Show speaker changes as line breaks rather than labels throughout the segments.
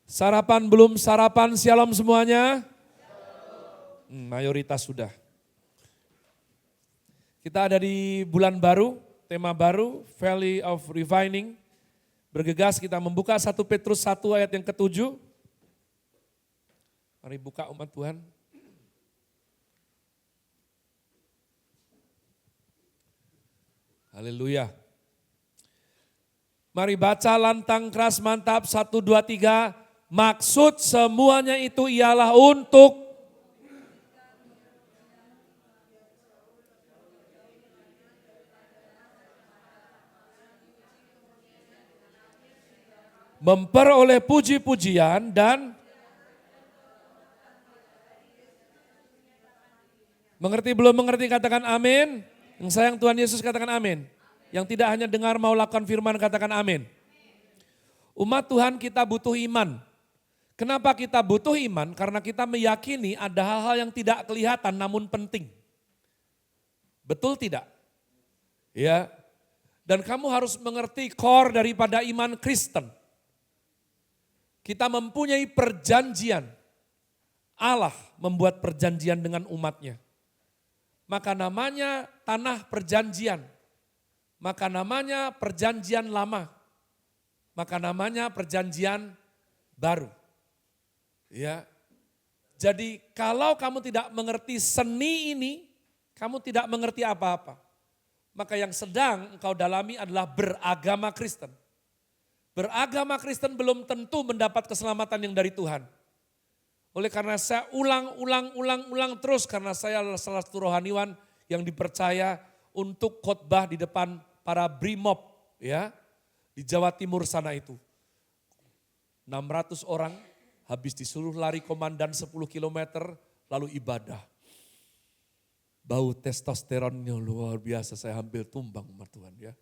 Sarapan belum sarapan, shalom semuanya. Mayoritas sudah. Kita ada di bulan baru, tema baru, Valley of Refining. Bergegas kita membuka 1 Petrus 1 ayat yang ke-7. Mari buka umat Tuhan. Haleluya. Mari baca lantang keras mantap 1, 2, 3. Maksud semuanya itu ialah untuk memperoleh puji-pujian dan mengerti belum mengerti katakan amin. Yang sayang Tuhan Yesus katakan amin. Yang tidak hanya dengar mau lakukan firman katakan amin. Umat Tuhan kita butuh iman. Kenapa kita butuh iman? Karena kita meyakini ada hal-hal yang tidak kelihatan namun penting. Betul tidak? Ya. Dan kamu harus mengerti core daripada iman Kristen. Kita mempunyai perjanjian. Allah membuat perjanjian dengan umatnya. Maka namanya tanah perjanjian. Maka namanya perjanjian lama. Maka namanya perjanjian baru. Ya. Jadi kalau kamu tidak mengerti seni ini, kamu tidak mengerti apa-apa. Maka yang sedang engkau dalami adalah beragama Kristen. Beragama Kristen belum tentu mendapat keselamatan yang dari Tuhan. Oleh karena saya ulang terus karena saya adalah salah satu rohaniwan yang dipercaya untuk khotbah di depan para brimob ya di Jawa Timur sana itu. 600 orang habis disuruh lari komandan 10 km lalu ibadah. Bau testosteronnya luar biasa, saya hampir tumbang umat Tuhan ya.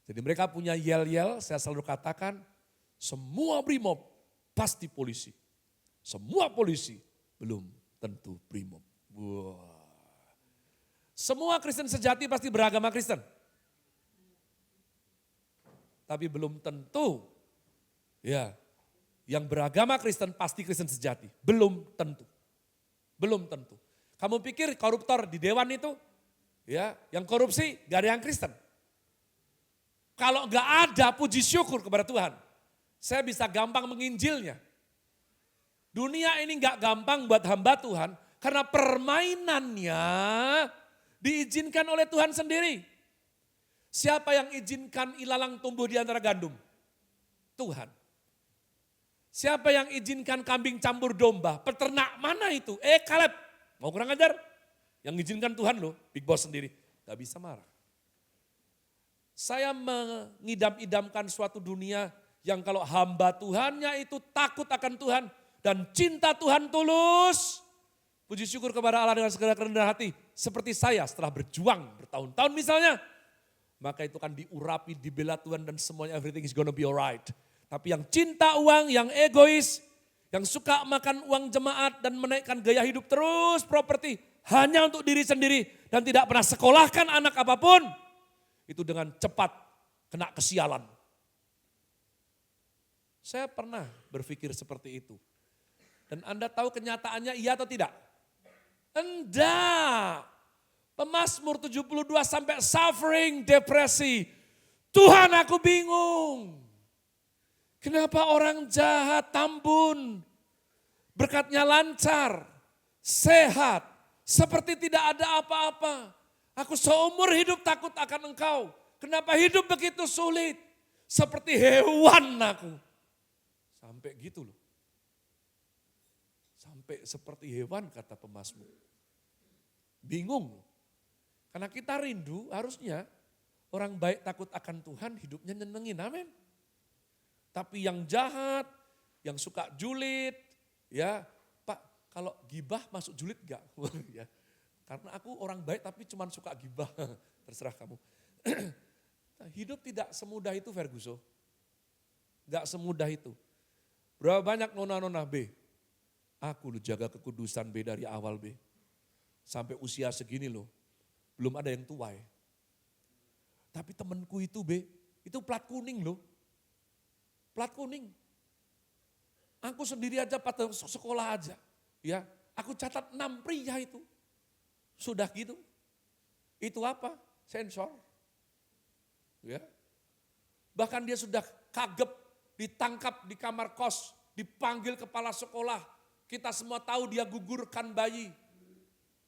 Jadi mereka punya yel-yel, saya selalu katakan semua brimob pasti polisi. Semua polisi belum tentu brimob. Wah. Semua Kristen sejati pasti beragama Kristen. Tapi belum tentu ya yang beragama Kristen pasti Kristen sejati. Belum tentu. Belum tentu. Kamu pikir koruptor di dewan itu ya yang korupsi gak ada yang Kristen. Kalau gak ada puji syukur kepada Tuhan. Saya bisa gampang menginjilnya. Dunia ini gak gampang buat hamba Tuhan. Karena permainannya diizinkan oleh Tuhan sendiri. Siapa yang izinkan ilalang tumbuh di antara gandum? Tuhan. Siapa yang izinkan kambing campur domba? Peternak mana itu? Kaleb. Mau kurang ajar? Yang izinkan Tuhan loh, Big Boss sendiri. Gak bisa marah. Saya mengidam-idamkan suatu dunia yang kalau hamba Tuhannya itu takut akan Tuhan. Dan cinta Tuhan tulus. Puji syukur kepada Allah dengan segala kerendahan hati. Seperti saya setelah berjuang bertahun-tahun misalnya. Maka itu akan diurapi, dibela Tuhan dan semuanya everything is gonna be alright. Tapi yang cinta uang, yang egois, yang suka makan uang jemaat dan menaikkan gaya hidup terus properti. Hanya untuk diri sendiri dan tidak pernah sekolahkan anak apapun. Itu dengan cepat kena kesialan. Saya pernah berpikir seperti itu. Dan Anda tahu kenyataannya iya atau tidak? Enggak. Pemazmur 72 sampai suffering, depresi. Tuhan aku bingung. Kenapa orang jahat, tambun, berkatnya lancar, sehat, seperti tidak ada apa-apa. Aku seumur hidup takut akan engkau. Kenapa hidup begitu sulit? Seperti hewan aku. Sampai gitu loh. Sampai seperti hewan kata pemazmur. Bingung. Karena kita rindu harusnya orang baik takut akan Tuhan hidupnya nyenengin, amin. Tapi yang jahat, yang suka julid, ya Pak kalau gibah masuk julid enggak? Ya. Karena aku orang baik tapi cuma suka gibah, terserah kamu. Hidup tidak semudah itu Ferguson. Enggak semudah itu. Berapa banyak nona-nona B? Aku lu jaga kekudusan B dari awal B. Sampai usia segini loh, belum ada yang tua ya. Tapi temenku itu B, itu plat kuning loh. Plat kuning. Aku sendiri aja pada sekolah aja. Ya, aku catat 6 pria itu. Sudah gitu. Itu apa? Sensor. Ya. Bahkan dia sudah kagep, ditangkap di kamar kos, dipanggil kepala sekolah. Kita semua tahu dia gugurkan bayi.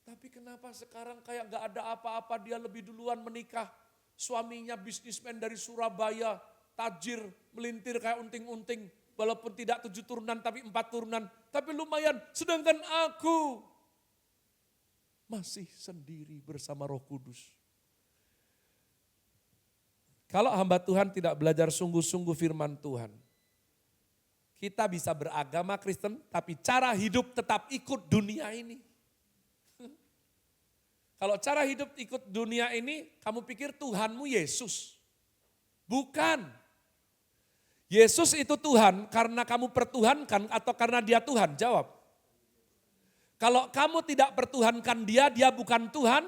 Tapi kenapa sekarang kayak gak ada apa-apa, dia lebih duluan menikah. Suaminya bisnismen dari Surabaya, tajir, melintir kayak unting-unting. Walaupun tidak 7 turunan tapi 4 turunan. Tapi lumayan, sedangkan aku masih sendiri bersama Roh Kudus. Kalau hamba Tuhan tidak belajar sungguh-sungguh firman Tuhan, kita bisa beragama Kristen tapi cara hidup tetap ikut dunia ini. Kalau cara hidup ikut dunia ini, kamu pikir Tuhanmu Yesus. Bukan. Yesus itu Tuhan karena kamu pertuhankan atau karena dia Tuhan? Jawab. Kalau kamu tidak pertuhankan dia, dia bukan Tuhan?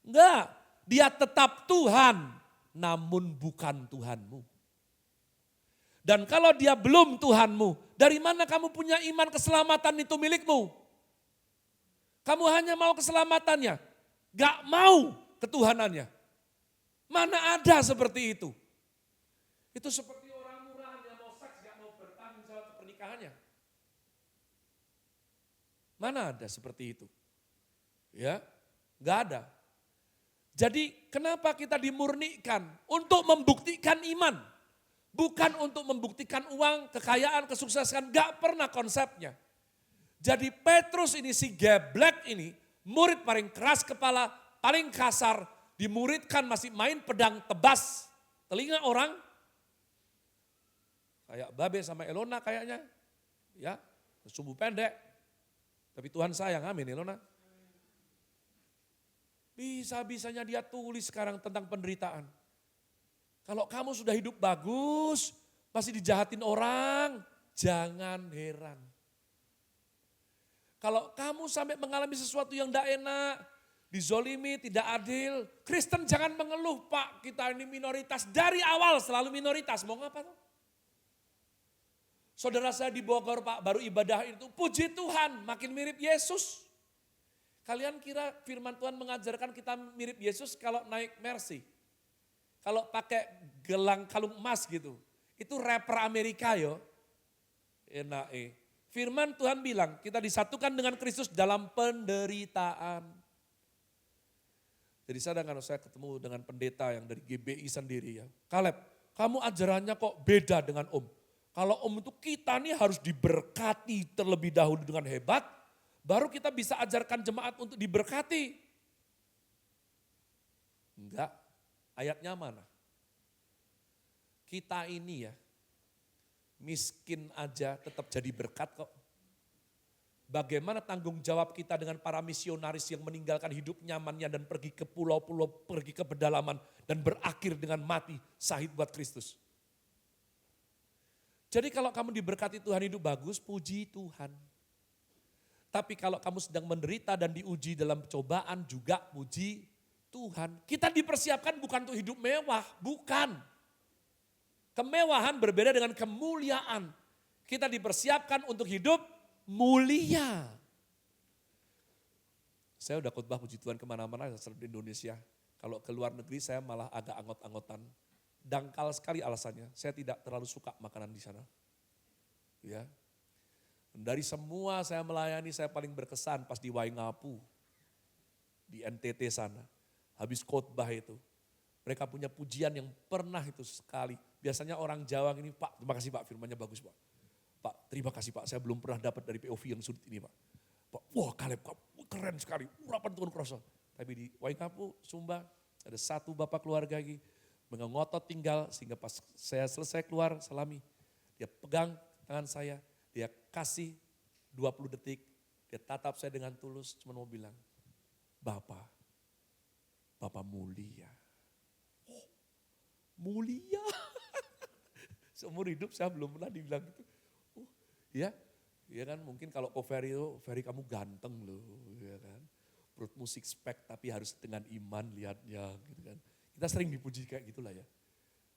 Enggak, dia tetap Tuhan, namun bukan Tuhanmu. Dan kalau dia belum Tuhanmu, dari mana kamu punya iman keselamatan itu milikmu? Kamu hanya mau keselamatannya, gak mau ketuhanannya. Mana ada seperti itu? Itu seperti orang murahan yang mau seks gak mau bertanggung jawab pernikahannya. Mana ada seperti itu? Ya, gak ada. Jadi kenapa kita dimurnikan? Untuk membuktikan iman. Bukan untuk membuktikan uang, kekayaan, kesuksesan, gak pernah konsepnya. Jadi Petrus ini, si geblek ini, murid paling keras kepala, paling kasar, dimuridkan masih main pedang tebas telinga orang. Kayak Babe sama Elona kayaknya, ya, sumbu pendek. Tapi Tuhan sayang, amin Elona. Bisa-bisanya dia tulis sekarang tentang penderitaan. Kalau kamu sudah hidup bagus, masih dijahatin orang, jangan heran. Kalau kamu sampai mengalami sesuatu yang tidak enak, dizolimi, tidak adil, Kristen jangan mengeluh, Pak kita ini minoritas, dari awal selalu minoritas, mau ngapa tuh? Saudara saya di Bogor Pak, baru ibadah itu, puji Tuhan makin mirip Yesus. Kalian kira firman Tuhan mengajarkan kita mirip Yesus kalau naik Mercy? Kalau pakai gelang kalung emas gitu, itu rapper Amerika yo. Enak Firman Tuhan bilang kita disatukan dengan Kristus dalam penderitaan. Jadi saya ketemu dengan pendeta yang dari GBI sendiri ya. Kaleb, kamu ajarannya kok beda dengan Om. Kalau Om itu kita nih harus diberkati terlebih dahulu dengan hebat, baru kita bisa ajarkan jemaat untuk diberkati. Enggak, ayatnya mana? Kita ini ya, miskin aja tetap jadi berkat kok. Bagaimana tanggung jawab kita dengan para misionaris yang meninggalkan hidup nyamannya dan pergi ke pulau-pulau, pergi ke pedalaman dan berakhir dengan mati syahid buat Kristus. Jadi kalau kamu diberkati Tuhan hidup bagus, puji Tuhan. Tapi kalau kamu sedang menderita dan diuji dalam cobaan juga puji Tuhan. Kita dipersiapkan bukan untuk hidup mewah, bukan. Kemewahan berbeda dengan kemuliaan. Kita dipersiapkan untuk hidup mulia. Saya udah khotbah puji Tuhan kemana-mana di Indonesia. Kalau ke luar negeri saya malah agak anggot-anggotan. Dangkal sekali alasannya, saya tidak terlalu suka makanan di sana. Ya. Dari semua saya melayani, saya paling berkesan pas di Waingapu. Di NTT sana. Habis khotbah itu. Mereka punya pujian yang pernah itu sekali. Biasanya orang Jawa ini, Pak terima kasih Pak firmannya bagus Pak. Pak terima kasih Pak, saya belum pernah dapat dari POV yang sulit ini Pak. Pak wah Kaleb keren sekali, urapan Tuhan kerasa. Tapi di Waingapu, Sumba ada satu bapak keluarga lagi. Mengotot tinggal sehingga pas saya selesai keluar salami. Dia pegang tangan saya, dia kasih 20 detik. Dia tatap saya dengan tulus cuma mau bilang, Bapak mulia. Oh, mulia. Seumur hidup saya belum pernah dibilang gitu. Oh, ya kan mungkin kalau kok Ferry kamu ganteng loh, ya kan. Perutmu six pack tapi harus dengan iman lihatnya gitu kan. Kita sering dipuji kayak gitulah ya.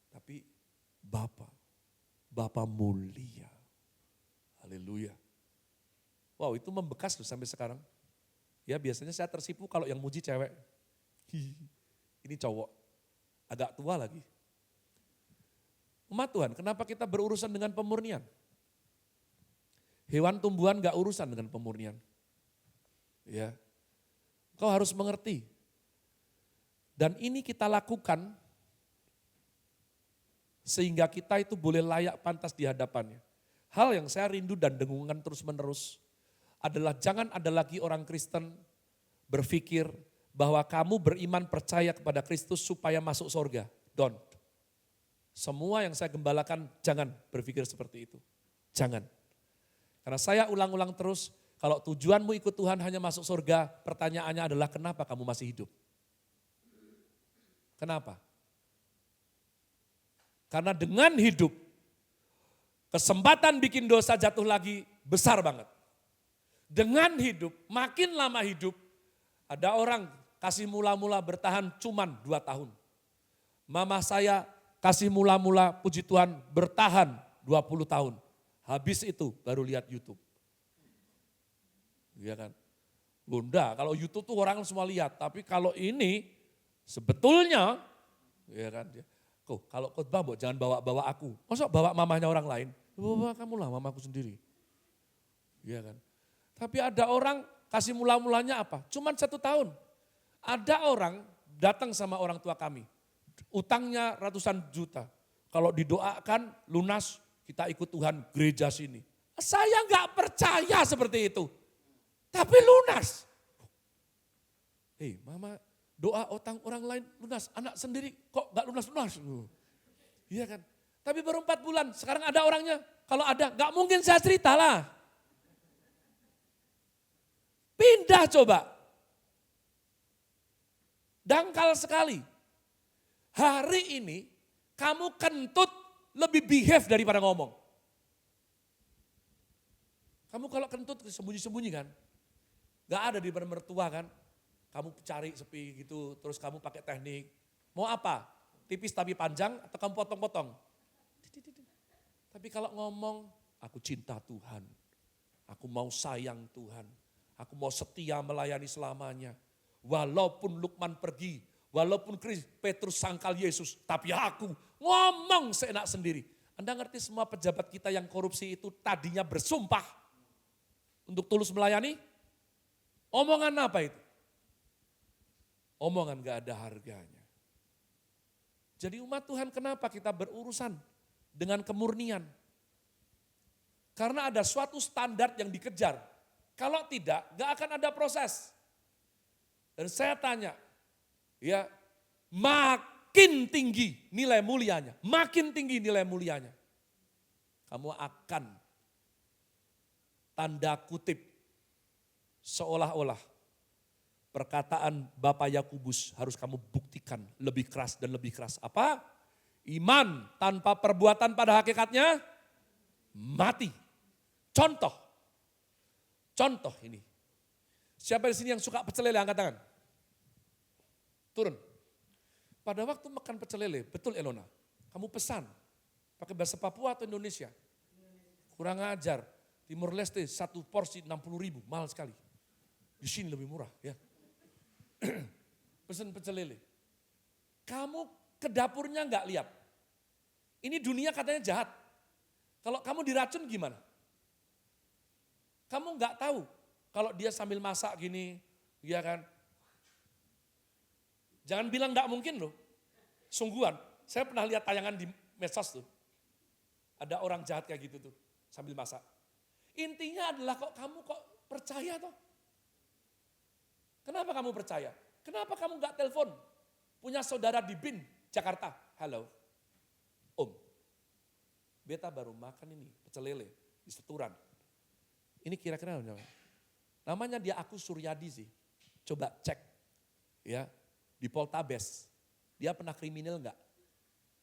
Tapi Bapak mulia. Haleluya. Wow, itu membekas loh sampai sekarang. Ya biasanya saya tersipu kalau yang muji cewek. Ini cowok, agak tua lagi. Umat Tuhan, kenapa kita berurusan dengan pemurnian? Hewan tumbuhan gak urusan dengan pemurnian. Ya, kau harus mengerti. Dan ini kita lakukan sehingga kita itu boleh layak pantas di hadapannya. Hal yang saya rindu dan dengungan terus menerus adalah jangan ada lagi orang Kristen berpikir bahwa kamu beriman percaya kepada Kristus supaya masuk surga. Don't. Semua yang saya gembalakan jangan berpikir seperti itu. Jangan. Karena saya ulang-ulang terus, kalau tujuanmu ikut Tuhan hanya masuk surga, pertanyaannya adalah kenapa kamu masih hidup? Kenapa? Karena dengan hidup, kesempatan bikin dosa jatuh lagi besar banget. Dengan hidup, makin lama hidup, ada orang kasih mula-mula bertahan cuman 2 tahun. Mama saya kasih mula-mula puji Tuhan bertahan 20 tahun. Habis itu baru lihat YouTube. Iya kan? Bunda, kalau YouTube tuh orang semua lihat, tapi kalau ini sebetulnya, ya kan? Kalau khotbah jangan bawa-bawa aku. Masa bawa mamanya orang lain? Bawa kamu lah, mamaku sendiri. Iya kan? Tapi ada orang kasih mula-mulanya apa? Cuman 1 tahun. Ada orang datang sama orang tua kami. Utangnya ratusan juta. Kalau didoakan lunas, kita ikut Tuhan gereja sini. Saya nggak percaya seperti itu. Tapi lunas. Mama doa utang orang lain lunas. Anak sendiri kok nggak lunas-lunas. Iya kan. Tapi baru 4 bulan, sekarang ada orangnya. Kalau ada, nggak mungkin saya cerita lah. Pindah coba. Dangkal sekali. Hari ini kamu kentut lebih behave daripada ngomong. Kamu kalau kentut sembunyi-sembunyi kan. Gak ada di depan mertua kan. Kamu cari sepi gitu, terus kamu pakai teknik. Mau apa? Tipis tapi panjang atau kamu potong-potong? Tapi kalau ngomong, aku cinta Tuhan. Aku mau sayang Tuhan. Aku mau setia melayani selamanya. Walaupun Lukman pergi, walaupun Petrus sangkal Yesus, tapi aku ngomong seenak sendiri. Anda ngerti semua pejabat kita yang korupsi itu tadinya bersumpah untuk tulus melayani? Omongan apa itu? Omongan gak ada harganya. Jadi umat Tuhan kenapa kita berurusan dengan kemurnian? Karena ada suatu standar yang dikejar. Kalau tidak, gak akan ada proses. Dan saya tanya, ya makin tinggi nilai mulianya, makin tinggi nilai mulianya. Kamu akan tanda kutip seolah-olah perkataan Bapak Yakobus harus kamu buktikan lebih keras dan lebih keras. Apa? Iman tanpa perbuatan pada hakikatnya mati. Contoh ini. Siapa di sini yang suka pecel lele angkat tangan? Turun. Pada waktu makan pecel lele, betul Elona, kamu pesan pakai bahasa Papua atau Indonesia? Kurang ajar. Timur Leste 1 porsi 60.000, mahal sekali. Di sini lebih murah ya. Pesan pecel lele. Kamu ke dapurnya enggak lihat. Ini dunia katanya jahat. Kalau kamu diracun gimana? Kamu enggak tahu kalau dia sambil masak gini, ya kan? Jangan bilang enggak mungkin loh. Sungguhan, saya pernah lihat tayangan di medsos tuh. Ada orang jahat kayak gitu tuh, sambil masak. Intinya adalah kamu kok percaya toh? Kenapa kamu percaya? Kenapa kamu enggak telepon? Punya saudara di BIN, Jakarta. Halo, Om. Beta baru makan ini, pecel lele di Seturan. Ini kira-kira namanya dia aku Suryadi sih. Coba cek ya di Poltabes. Dia pernah kriminal enggak?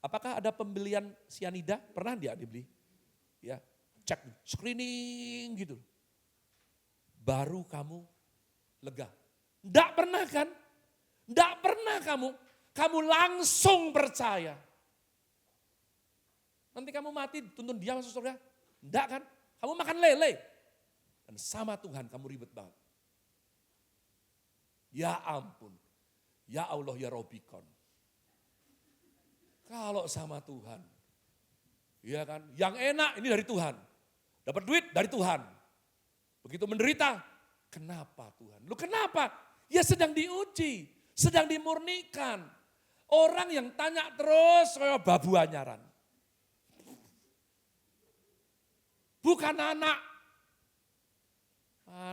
Apakah ada pembelian sianida? Pernah dia dibeli? Ya, cek screening gitu. Baru kamu lega. Enggak pernah kan? Enggak pernah kamu langsung percaya. Nanti kamu mati tuntun dia masuk surga? Enggak kan? Kamu makan lele. Dan sama Tuhan kamu ribet banget. Ya ampun. Ya Allah ya Robikon. Kalau sama Tuhan. Ya kan, yang enak ini dari Tuhan. Dapat duit dari Tuhan. Begitu menderita, kenapa Tuhan? Lu kenapa? Ya sedang diuji, sedang dimurnikan. Orang yang tanya terus kayak babu anyaran. Bukan anak.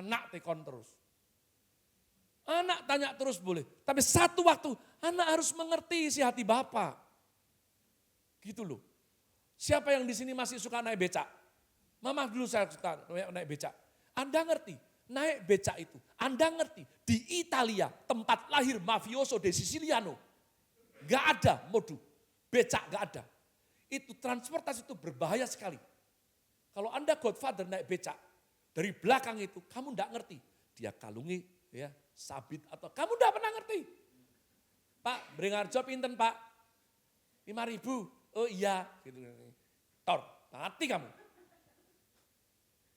Anak tekon terus. Anak tanya terus boleh. Tapi satu waktu anak harus mengerti isi hati Bapak. Gitu loh. Siapa yang di sini masih suka naik becak? Mama dulu saya suka naik becak. Anda ngerti, naik becak itu. Anda ngerti, di Italia, tempat lahir mafioso de Siciliano. Gak ada modu, becak gak ada. Itu transportasi itu berbahaya sekali. Kalau Anda Godfather naik becak, dari belakang itu kamu gak ngerti. Dia kalungi, ya sabit atau kamu gak pernah ngerti. Pak, Bringarjo pinten Pak? 5.000. Oh iya, gitu. Tor, mati kamu.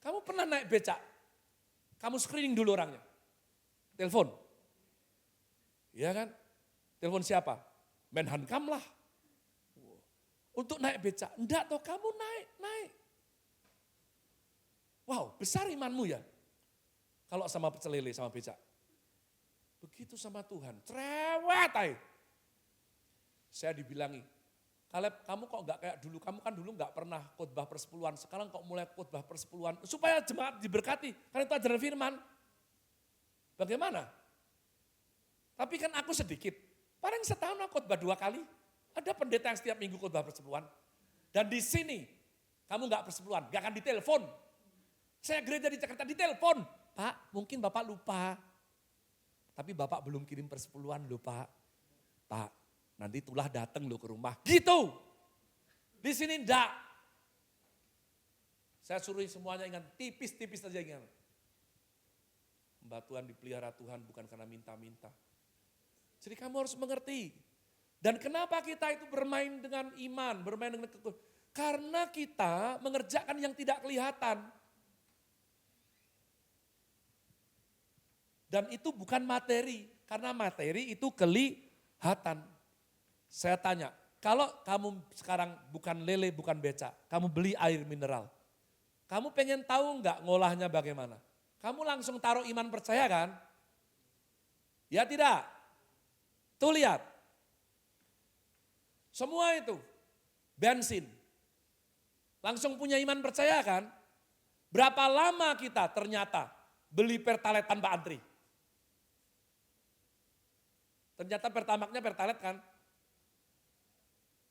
Kamu pernah naik becak? Kamu screening dulu orangnya. Telepon. Iya kan? Telepon siapa? Menhankam lah. Untuk naik becak. Enggak toh, kamu naik. Wow, besar imanmu ya. Kalau sama pecel lele, sama becak. Begitu sama Tuhan. Cerewet ay. Saya dibilangi, Kaleb, kamu kok enggak kayak dulu, kamu kan dulu enggak pernah khotbah persepuluhan, sekarang kok mulai khotbah persepuluhan, supaya jemaat diberkati, karena itu ajaran firman. Bagaimana? Tapi kan aku sedikit, paling setahun aku khotbah 2 kali, ada pendeta yang setiap minggu khotbah persepuluhan. Dan di sini, kamu enggak persepuluhan, enggak akan ditelepon. Saya gereja di Jakarta ditelepon, Pak mungkin Bapak lupa, tapi Bapak belum kirim persepuluhan loh Pak. Pak, nanti tulah datang lo ke rumah. Gitu. Di sini enggak. Saya suruh semuanya ingat, tipis-tipis saja ingat. Mbak Tuhan dipelihara Tuhan bukan karena minta-minta. Jadi kamu harus mengerti. Dan kenapa kita itu bermain dengan iman, bermain dengan kekuatan? Karena kita mengerjakan yang tidak kelihatan. Dan itu bukan materi, karena materi itu kelihatan. Saya tanya, kalau kamu sekarang bukan lele, bukan becak, kamu beli air mineral. Kamu pengen tahu enggak ngolahnya bagaimana? Kamu langsung taruh iman percaya kan? Ya tidak? Tuh lihat. Semua itu, bensin. Langsung punya iman percaya kan? Berapa lama kita ternyata beli pertalite tanpa antri? Ternyata pertamaknya pertalite kan?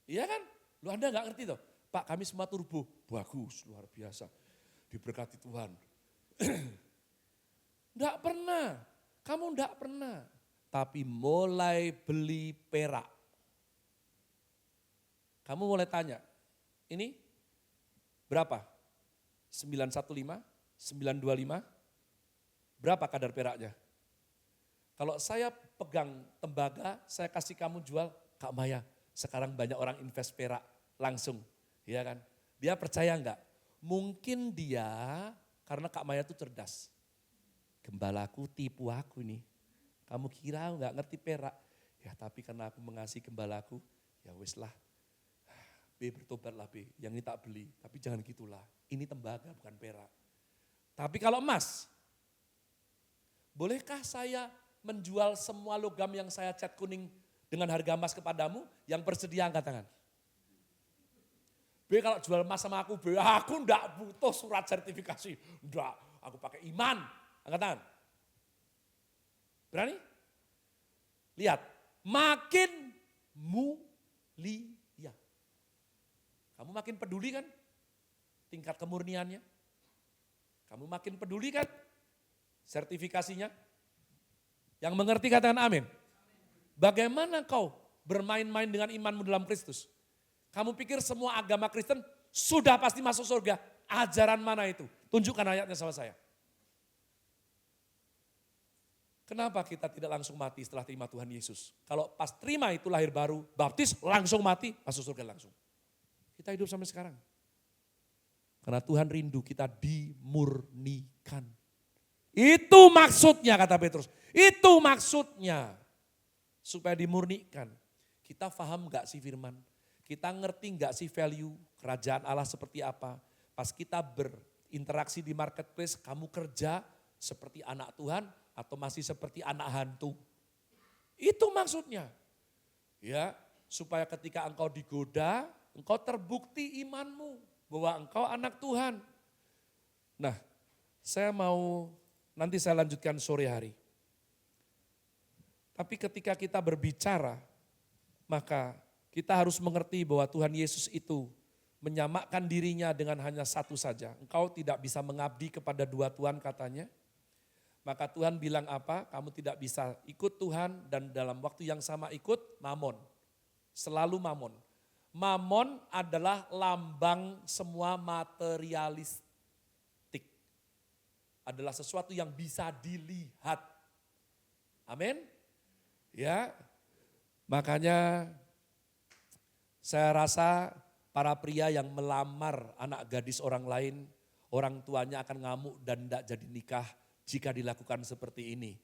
Iya kan? Lu Anda nggak ngerti toh? Pak kami semua turbo, bagus, luar biasa. Diberkati Tuhan. Enggak pernah, kamu enggak pernah. Tapi mulai beli perak. Kamu mulai tanya, ini berapa? 915, 925, berapa kadar peraknya? Kalau saya pegang tembaga, saya kasih kamu jual, Kak Maya, sekarang banyak orang invest perak langsung, ya kan? Dia percaya enggak? Mungkin dia, karena Kak Maya itu cerdas. Gembalaku tipu aku nih, kamu kira enggak ngerti perak? Ya tapi karena aku mengasihi gembalaku, ya wis lah. B bertobatlah B, yang ini tak beli, tapi jangan gitulah. Ini tembaga bukan perak. Tapi kalau emas, bolehkah saya menjual semua logam yang saya cat kuning dengan harga emas kepadamu, yang bersedia angkat tangan. B kalau jual emas sama aku, B aku enggak butuh surat sertifikasi. Enggak, aku pakai iman. Angkat tangan. Berani? Lihat, makin mulia. Kamu makin peduli kan tingkat kemurniannya? Kamu makin peduli kan sertifikasinya? Yang mengerti katakan amin. Bagaimana kau bermain-main dengan imanmu dalam Kristus? Kamu pikir semua agama Kristen sudah pasti masuk surga? Ajaran mana itu? Tunjukkan ayatnya sama saya. Kenapa kita tidak langsung mati setelah terima Tuhan Yesus? Kalau pas terima itu lahir baru, baptis langsung mati, masuk surga langsung. Kita hidup sampai sekarang. Karena Tuhan rindu kita dimurnikan. Itu maksudnya kata Petrus. Itu maksudnya. Supaya dimurnikan. Kita paham gak sih firman? Kita ngerti gak sih value kerajaan Allah seperti apa? Pas kita berinteraksi di marketplace, kamu kerja seperti anak Tuhan atau masih seperti anak hantu? Itu maksudnya. Ya, supaya ketika engkau digoda, engkau terbukti imanmu bahwa engkau anak Tuhan. Nah, nanti saya lanjutkan sore hari. Tapi ketika kita berbicara, maka kita harus mengerti bahwa Tuhan Yesus itu menyamakan dirinya dengan hanya satu saja. Engkau tidak bisa mengabdi kepada dua Tuhan katanya. Maka Tuhan bilang apa? Kamu tidak bisa ikut Tuhan dan dalam waktu yang sama ikut Mamon. Selalu Mamon. Mamon adalah lambang semua materialistik. Adalah sesuatu yang bisa dilihat. Amin. Ya. Makanya saya rasa para pria yang melamar anak gadis orang lain, orang tuanya akan ngamuk dan tidak jadi nikah jika dilakukan seperti ini.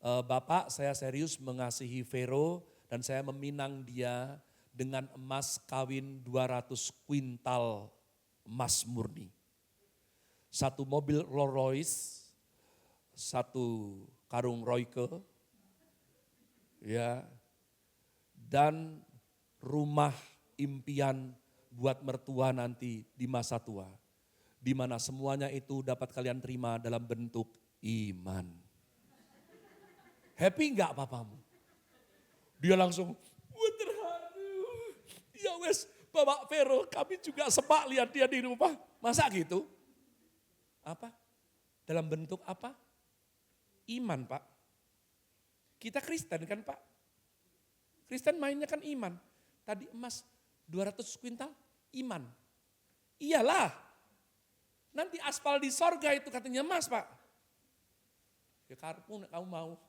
Bapak, saya serius mengasihi Vero dan saya meminang dia dengan emas kawin 200 kuintal emas murni. Satu mobil Rolls Royce, satu karung Royke, ya, dan rumah impian buat mertua nanti di masa tua. Di mana semuanya itu dapat kalian terima dalam bentuk iman. Happy enggak papamu? Dia langsung, terharu. Ya wes, Bapak Vero, kami juga sepak lihat dia di rumah. Masa gitu? Apa? Dalam bentuk apa? Iman, Pak. Kita Kristen kan, Pak? Kristen mainnya kan iman. Tadi emas 200 kuintal, iman. Iyalah. Nanti aspal di sorga itu katanya emas, Pak. Ya karepmu kamu mau.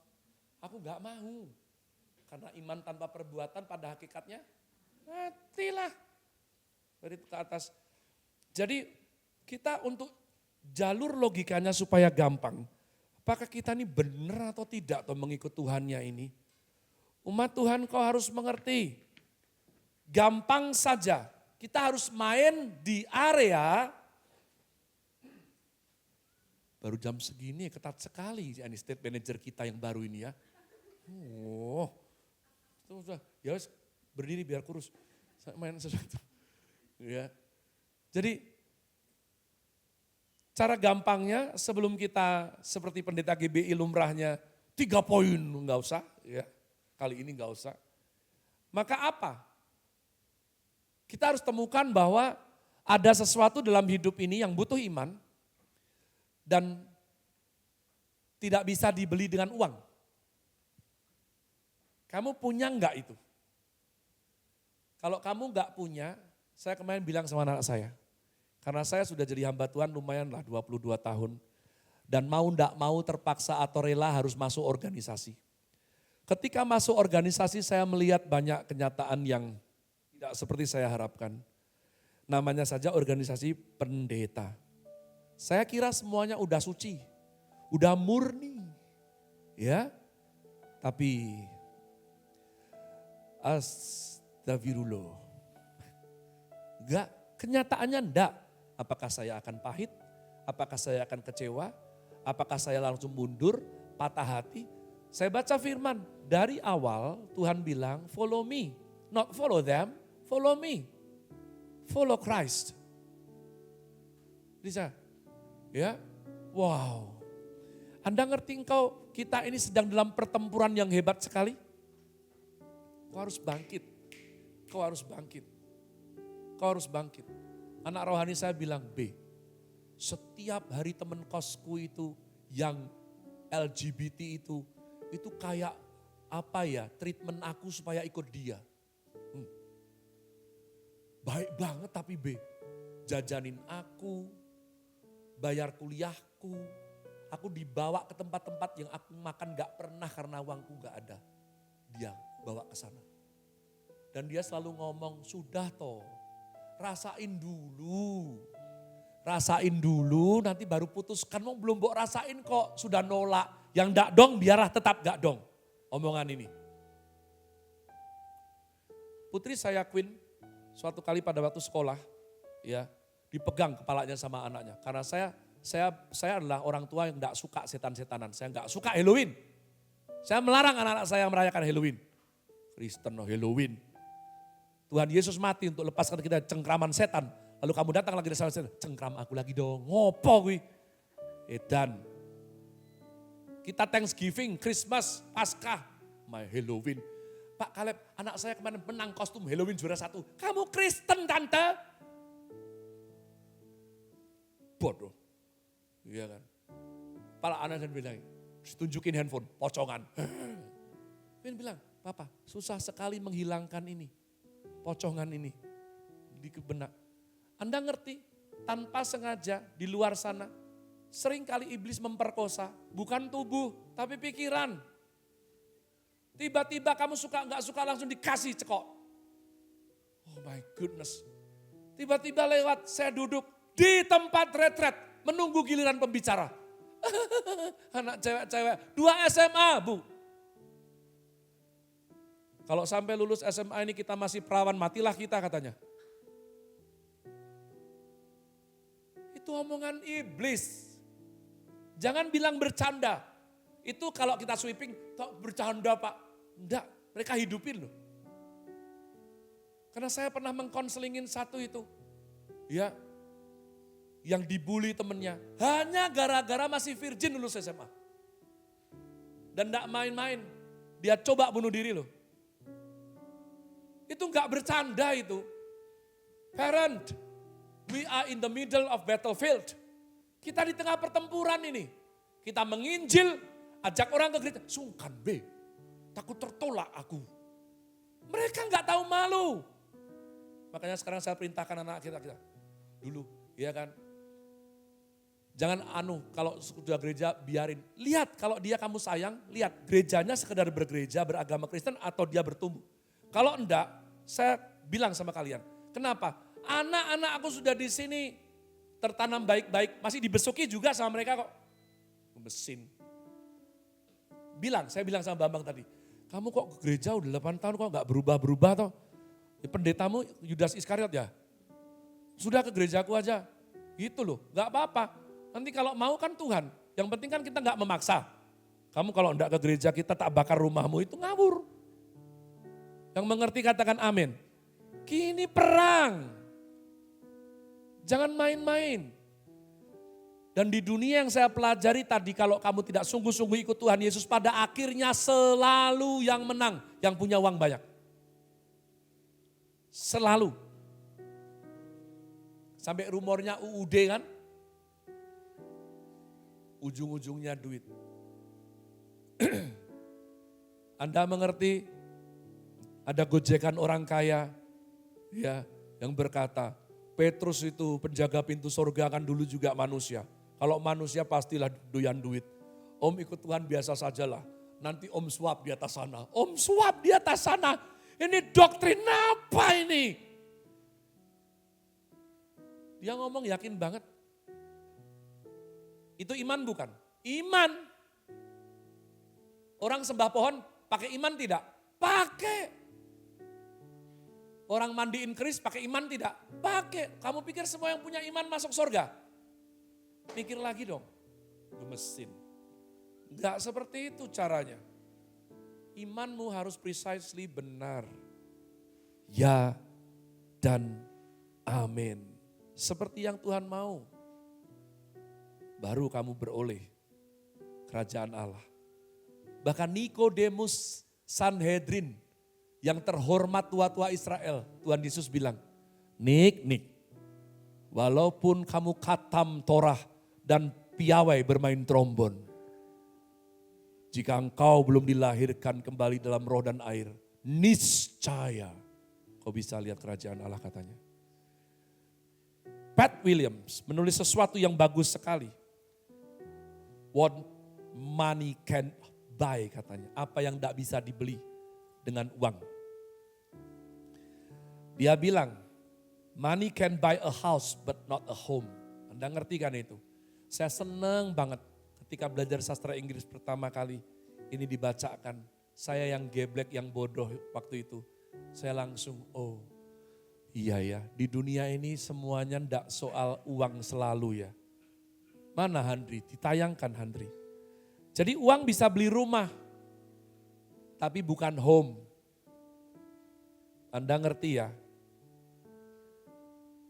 Aku gak mau. Karena iman tanpa perbuatan pada hakikatnya matilah. Dari ke atas. Jadi kita untuk jalur logikanya supaya gampang. Apakah kita ini benar atau tidak atau mengikut Tuhannya ini? Umat Tuhan kau harus mengerti. Gampang saja. Kita harus main di area. Baru jam segini ketat sekali ini state manager kita yang baru ini ya. Oh, ya berdiri biar kurus. Saya main sesuatu. Ya. Jadi cara gampangnya sebelum kita seperti pendeta GBI lumrahnya 3 poin enggak usah ya. Kali ini enggak usah. Maka apa? Kita harus temukan bahwa ada sesuatu dalam hidup ini yang butuh iman dan tidak bisa dibeli dengan uang. Kamu punya enggak itu? Kalau kamu enggak punya, saya kemarin bilang sama anak saya, karena saya sudah jadi hamba Tuhan lumayan lah 22 tahun. Dan mau enggak mau terpaksa atau rela harus masuk organisasi. Ketika masuk organisasi saya melihat banyak kenyataan yang tidak seperti saya harapkan. Namanya saja organisasi pendeta. Saya kira semuanya udah suci, udah murni. Ya, tapi astagfirullah. Enggak, kenyataannya enggak. Apakah saya akan pahit? Apakah saya akan kecewa? Apakah saya langsung mundur, patah hati? Saya baca firman, dari awal Tuhan bilang follow me. Not follow them, follow me. Follow Christ. Bisa? Ya, wow. Anda ngerti kita ini sedang dalam pertempuran yang hebat sekali? Kau harus bangkit. Kau harus bangkit. Kau harus bangkit. Anak rohani saya bilang, B, setiap hari teman kosku itu yang LGBT itu kayak apa ya, treatment aku supaya ikut dia. Baik banget tapi B, jajanin aku, bayar kuliahku, aku dibawa ke tempat-tempat yang aku makan gak pernah karena uangku gak ada. Dia bawa ke sana. Dan dia selalu ngomong, sudah toh, rasain dulu. Rasain dulu nanti baru putuskan. Belum mbok rasain kok sudah nolak. Yang ndak dong biarlah tetap gak dong. Omongan ini. Putri saya Queen suatu kali pada waktu sekolah ya dipegang kepalanya sama anaknya. Karena saya adalah orang tua yang gak suka setan-setanan. Saya gak suka Halloween. Saya melarang anak-anak saya merayakan Halloween. Kristen Halloween. Tuhan Yesus mati untuk lepaskan kita cengkraman setan. Lalu kamu datang lagi dari sana, cengkram aku lagi dong. Ngopo gue? Edan. Kita Thanksgiving, Christmas, Paskah, my Halloween. Pak Kaleb, anak saya kemarin menang kostum Halloween juara 1. Kamu Kristen tante? Bodoh. Iya kan. Pala anak dan bilang, tunjukin handphone, pocongan. Dia bilang, Papa susah sekali menghilangkan ini. Pocongan ini. Di benak. Anda ngerti, tanpa sengaja di luar sana, sering kali iblis memperkosa, bukan tubuh, tapi pikiran. Tiba-tiba kamu suka nggak suka langsung dikasih cekok. Oh my goodness. Tiba-tiba lewat, saya duduk di tempat retret, menunggu giliran pembicara. Anak cewek-cewek, 2 SMA bu. Kalau sampai lulus SMA ini kita masih perawan, matilah kita katanya. Itu omongan iblis. Jangan bilang bercanda. Itu kalau kita sweeping, bercanda pak. Enggak, mereka hidupin loh. Karena saya pernah mengkonselingin satu itu. Ya, yang dibully temennya. Hanya gara-gara masih virgin lulus SMA. Dan enggak main-main. Dia coba bunuh diri loh. Itu enggak bercanda itu. Parent, we are in the middle of battlefield. Kita di tengah pertempuran ini. Kita menginjil, ajak orang ke gereja. Sungkan be, takut tertolak aku. Mereka nggak tahu malu. Makanya sekarang saya perintahkan anak kita. Dulu, ya kan. Jangan kalau sudah gereja biarin. Lihat kalau dia kamu sayang, lihat gerejanya sekedar bergereja, beragama Kristen atau dia bertumbuh. Kalau enggak, saya bilang sama kalian. Kenapa? Anak-anak aku sudah di sini tertanam baik-baik, masih dibesuki juga sama mereka kok. Mesin. Saya bilang sama Bambang tadi, kamu kok ke gereja udah 8 tahun kok gak berubah-berubah toh. Ya, pendetamu Yudas Iskariot ya. Sudah ke gerejaku aja. Gitu loh, gak apa-apa. Nanti kalau mau kan Tuhan, yang penting kan kita gak memaksa. Kamu kalau enggak ke gereja kita tak bakar rumahmu itu ngawur. Yang mengerti katakan amin. Kini perang. Jangan main-main. Dan di dunia yang saya pelajari tadi kalau kamu tidak sungguh-sungguh ikut Tuhan Yesus pada akhirnya selalu yang menang, yang punya uang banyak. Selalu. Sampai rumornya UUD kan. Ujung-ujungnya duit. Anda mengerti ada gojekan orang kaya ya yang berkata, Petrus itu penjaga pintu surga kan dulu juga manusia. Kalau manusia pastilah doyan duit. Om ikut Tuhan biasa sajalah. Nanti om suap di atas sana. Om suap di atas sana. Ini doktrin apa ini? Dia ngomong yakin banget. Itu iman bukan? Iman. Orang sembah pohon pakai iman tidak? Pakai. Orang mandiin keris pakai iman tidak? Pakai. Kamu pikir semua yang punya iman masuk surga? Pikir lagi dong. Gemesin. Enggak seperti itu caranya. Imanmu harus precisely benar. Ya dan amin. Seperti yang Tuhan mau. Baru kamu beroleh kerajaan Allah. Bahkan Nikodemus Sanhedrin yang terhormat tua-tua Israel. Tuhan Yesus bilang, Nik, walaupun kamu khatam Torah dan piawai bermain trombon. Jika engkau belum dilahirkan kembali dalam roh dan air, niscaya kau bisa lihat kerajaan Allah katanya. Pat Williams menulis sesuatu yang bagus sekali. What money can buy katanya. Apa yang tidak bisa dibeli dengan uang. Dia bilang, money can buy a house but not a home. Anda ngerti kan itu? Saya senang banget ketika belajar sastra Inggris pertama kali ini dibacakan. Saya yang geblek, yang bodoh waktu itu. Saya langsung, oh iya ya, di dunia ini semuanya ndak soal uang selalu ya. Mana Handri? Ditayangkan Handri. Jadi uang bisa beli rumah, tapi bukan home. Anda ngerti ya?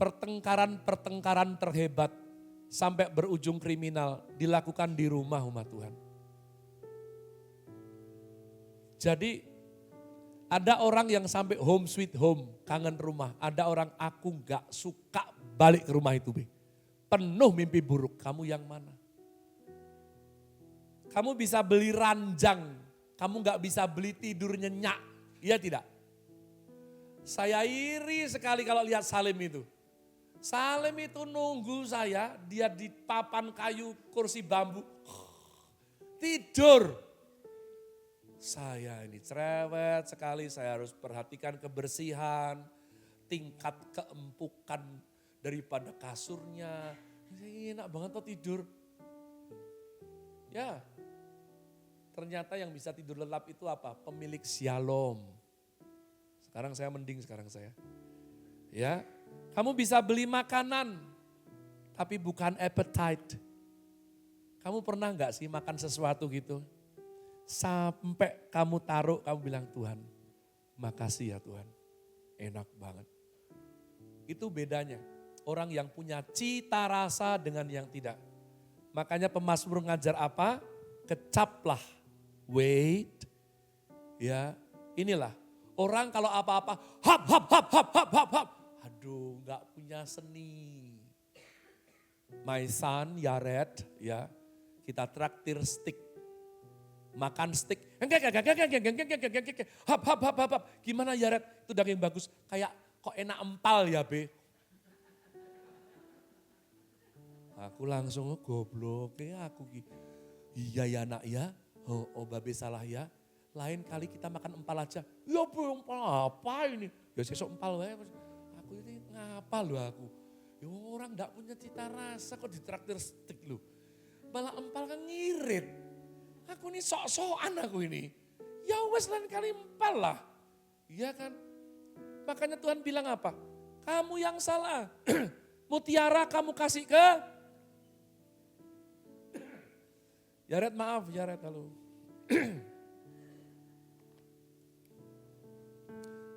Pertengkaran-pertengkaran terhebat sampai berujung kriminal dilakukan di rumah umat Tuhan. Jadi ada orang yang sampai home sweet home, kangen rumah. Ada orang aku gak suka balik ke rumah itu. Be. Penuh mimpi buruk, kamu yang mana? Kamu bisa beli ranjang, kamu gak bisa beli tidur nyenyak. Iya tidak? Saya iri sekali kalau lihat Salim itu. Salim itu nunggu saya, dia di papan kayu kursi bambu. Tidur. Saya ini cerewet sekali, saya harus perhatikan kebersihan, tingkat keempukan daripada kasurnya. Enak banget tuh tidur. Ya, ternyata yang bisa tidur lelap itu apa? Pemilik Shalom. Sekarang saya mending sekarang saya. Ya, kamu bisa beli makanan, tapi bukan appetite. Kamu pernah gak sih makan sesuatu gitu? Sampai kamu taruh, kamu bilang Tuhan, makasih ya Tuhan, enak banget. Itu bedanya, orang yang punya cita rasa dengan yang tidak. Makanya pemazmur ngajar apa? Kecaplah, wait, ya inilah. Orang kalau apa-apa, hap, hap, hap, hap, hap, hap, hap. Aduh gak punya seni. My son, Yared, ya kita traktir stick. Makan steak, hap, hap, hap, hap, hap. Gimana ya Red? Itu daging bagus, kayak kok enak empal ya Be. Aku langsung goblok ya aku. Iya ya nak ya, oh Babe salah ya. Lain kali kita makan empal aja. Ya Be empal apa ini? Ya sesok empal ya. Aku ini ngapa lu aku? Ya orang gak punya cita rasa kok ditraktir steak lu. Malah empal kan ngirit. Aku ini sok-sokan aku ini. Ya wes lain kali empal lah. Iya kan? Makanya Tuhan bilang apa? Kamu yang salah. Mutiara kamu kasih ke. Yaret maaf, Yaret halo.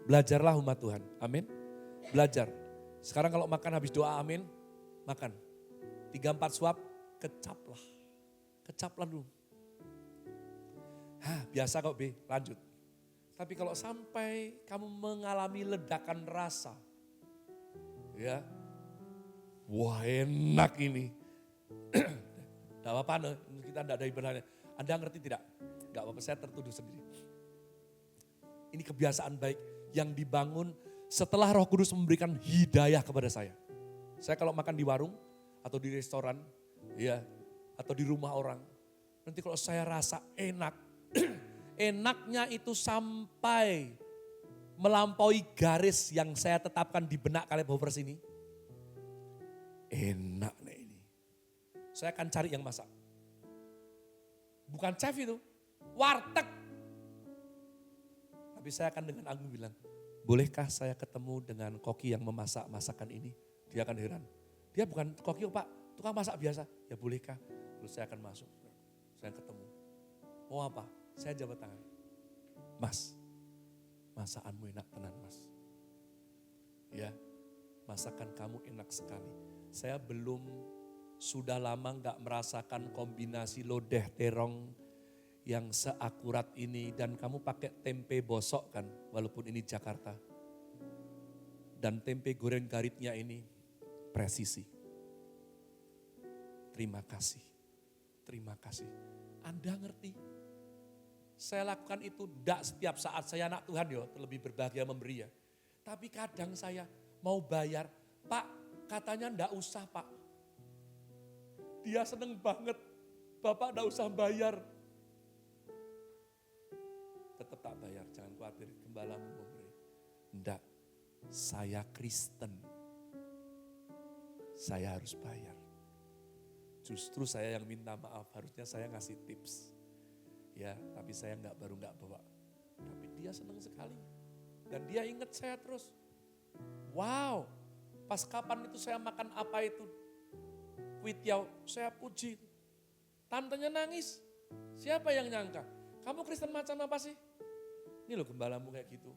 Belajarlah umat Tuhan. Amin. Belajar. Sekarang kalau makan habis doa amin. Makan. 3-4 suap. Kecaplah. Kecaplah dulu. Biasa kok B, lanjut. Tapi kalau sampai kamu mengalami ledakan rasa, ya, wah enak ini. Gak apa-apa, kita tidak ada ibadahnya. Anda ngerti tidak? Gak apa-apa, saya tertuduh sendiri. Ini kebiasaan baik yang dibangun setelah Roh Kudus memberikan hidayah kepada saya. Saya kalau makan di warung atau di restoran, ya, atau di rumah orang, nanti kalau saya rasa enak, enaknya itu sampai melampaui garis yang saya tetapkan di benak Caleb Hovers ini. Enak nih ini. Saya akan cari yang masak. Bukan chef itu, warteg. Tapi saya akan dengan anggun bilang, bolehkah saya ketemu dengan koki yang memasak masakan ini? Dia akan heran. Dia bukan koki Pak, tukang masak biasa. Ya bolehkah? Terus saya akan masuk. Saya ketemu. Mau apa? Saya jabat tangan. Mas, masakanmu enak tenan mas. Ya, masakan kamu enak sekali. Saya belum sudah lama gak merasakan kombinasi lodeh terong yang seakurat ini. Dan kamu pakai tempe bosok kan, walaupun ini Jakarta. Dan tempe goreng garitnya ini presisi. Terima kasih, terima kasih. Anda ngerti? Saya lakukan itu tidak setiap saat, saya anak Tuhan ya, terlebih berbahagia memberi ya. Tapi kadang saya mau bayar, Pak katanya enggak usah Pak. Dia seneng banget, Bapak enggak usah bayar. Tetap tak bayar, jangan khawatir, gembalamu memberi. Enggak, saya Kristen, saya harus bayar. Justru saya yang minta maaf, harusnya saya ngasih tips. Ya, tapi saya baru nggak bawa. Tapi dia senang sekali. Dan dia ingat saya terus. Wow, pas kapan itu saya makan apa itu? Kuitiau, saya puji. Tantenya nangis. Siapa yang nyangka? Kamu Kristen macam apa sih? Ini loh gembalamu kayak gitu.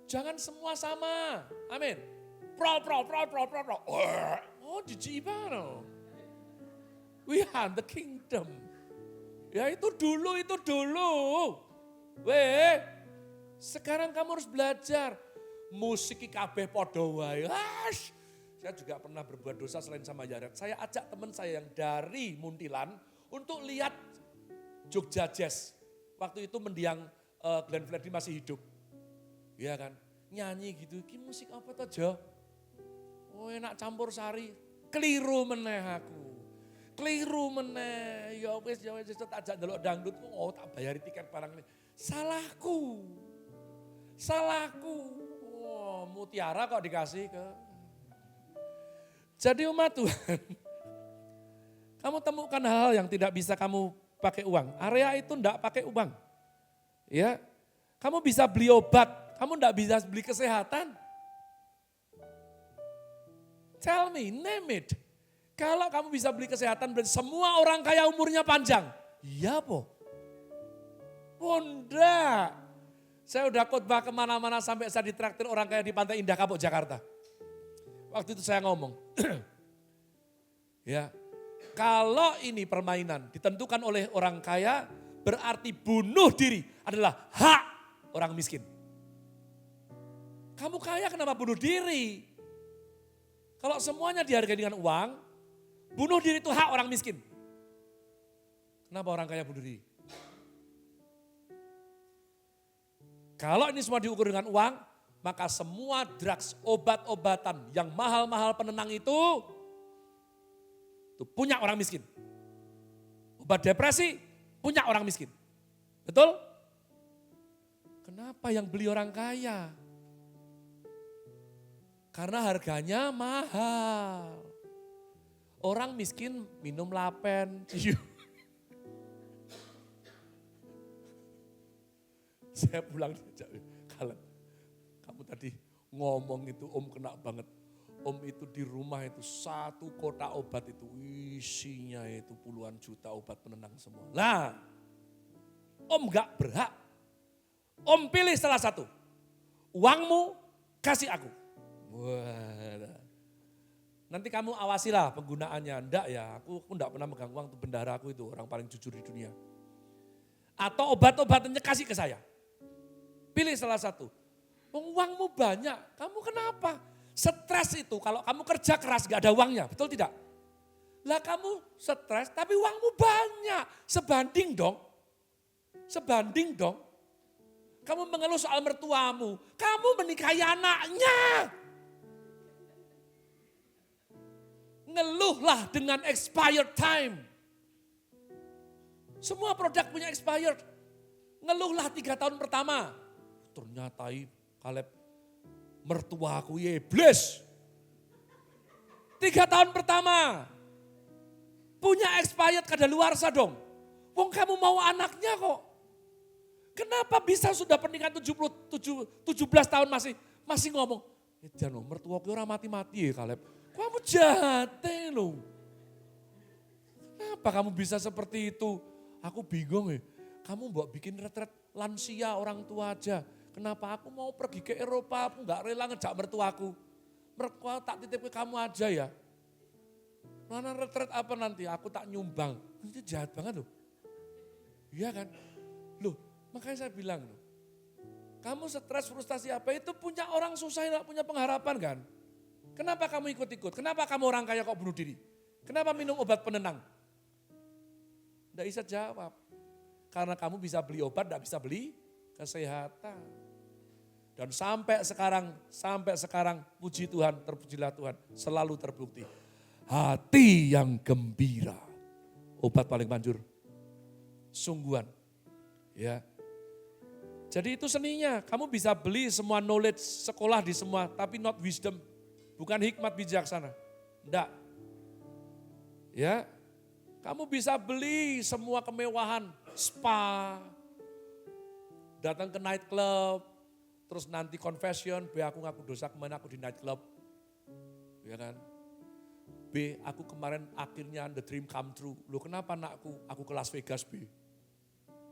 Jangan semua sama. Amin. Pro. Oh, jijik banget. We are the kingdom. Ya itu dulu. Sekarang kamu harus belajar. Musik kabeh podo wae. Saya juga pernah berbuat dosa selain sama Yaret. Saya ajak teman saya yang dari Muntilan untuk lihat Jogja Jazz. Waktu itu mendiang Glenn Fredly masih hidup. Iya kan? Nyanyi gitu. Ki musik apa toh Jo? Oh enak campur sari. Keliru meneh aku. Ya wis tak ajak ndelok dangdut. Oh tak bayari tiket barang ini. Salahku. Oh, mutiara kok dikasih ke. Jadi umat Tuhan. Kamu temukan hal yang tidak bisa kamu pakai uang. Area itu enggak pakai uang. Ya. Kamu bisa beli obat, kamu enggak bisa beli kesehatan. Tell me, name it. Kalau kamu bisa beli kesehatan, berarti semua orang kaya umurnya panjang. Iya po. Bunda. Saya udah khotbah kemana-mana sampai saya ditraktir orang kaya di Pantai Indah Kapuk, Jakarta. Waktu itu saya ngomong. Ya, kalau ini permainan ditentukan oleh orang kaya, berarti bunuh diri adalah hak orang miskin. Kamu kaya kenapa bunuh diri? Kalau semuanya dihargai dengan uang, bunuh diri itu hak orang miskin. Kenapa orang kaya bunuh diri? Kalau ini semua diukur dengan uang, maka semua drugs, obat-obatan yang mahal-mahal penenang itu punya orang miskin. Obat depresi punya orang miskin. Betul? Kenapa yang beli orang kaya? Karena harganya mahal. Orang miskin minum lapen. Saya pulang saja, kalian, kamu tadi ngomong itu om kena banget. Om itu di rumah itu satu kotak obat itu isinya itu puluhan juta obat penenang semua. Lah, om gak berhak. Om pilih salah satu. Uangmu kasih aku. Wah, nanti kamu awasilah penggunaannya. Enggak ya, aku enggak pernah megang uang, itu bendahara aku itu orang paling jujur di dunia. Atau obat-obatannya kasih ke saya. Pilih salah satu. Uangmu banyak, kamu kenapa? Stres itu kalau kamu kerja keras gak ada uangnya, betul tidak? Lah kamu stres tapi uangmu banyak, sebanding dong. Kamu mengeluh soal mertuamu, kamu menikahi anaknya. Ngeluhlah dengan expired time. Semua produk punya expired. Ngeluhlah 3 tahun pertama. Ternyata Kaleb, mertuaku iblis. 3 tahun pertama. Punya expired kadaluarsa dong. Wong kamu mau anaknya kok. Kenapa bisa sudah pernikahan 17 tahun masih ngomong. Jano, mertuaku orang mati-mati ya Kaleb. Kamu jahat loh. Kenapa kamu bisa seperti itu? Aku bingung ya. Kamu mau bikin retret lansia orang tua aja. Kenapa aku mau pergi ke Eropa, aku gak rela ngejak mertuaku. Mertua tak titip ke kamu aja ya. Mana retret apa nanti, aku tak nyumbang. Itu jahat banget loh. Iya kan? Loh, makanya saya bilang loh. Kamu stres, frustasi apa, itu punya orang susah gak punya pengharapan kan? Kenapa kamu ikut-ikut? Kenapa kamu orang kaya kok bunuh diri? Kenapa minum obat penenang? Tidak bisa jawab. Karena kamu bisa beli obat, tidak bisa beli kesehatan. Dan sampai sekarang puji Tuhan, terpujilah Tuhan, selalu terbukti. Hati yang gembira, obat paling manjur. Sungguhan. Ya. Jadi itu seninya, kamu bisa beli semua knowledge, sekolah di semua, tapi not wisdom. Bukan hikmat bijaksana. Enggak. Ya, kamu bisa beli semua kemewahan, spa, datang ke night club, terus nanti confession, B aku ngaku dosa kemana aku di night club. Ya kan? B, aku kemarin akhirnya the dream come true. Loh kenapa anakku? Aku ke Las Vegas B.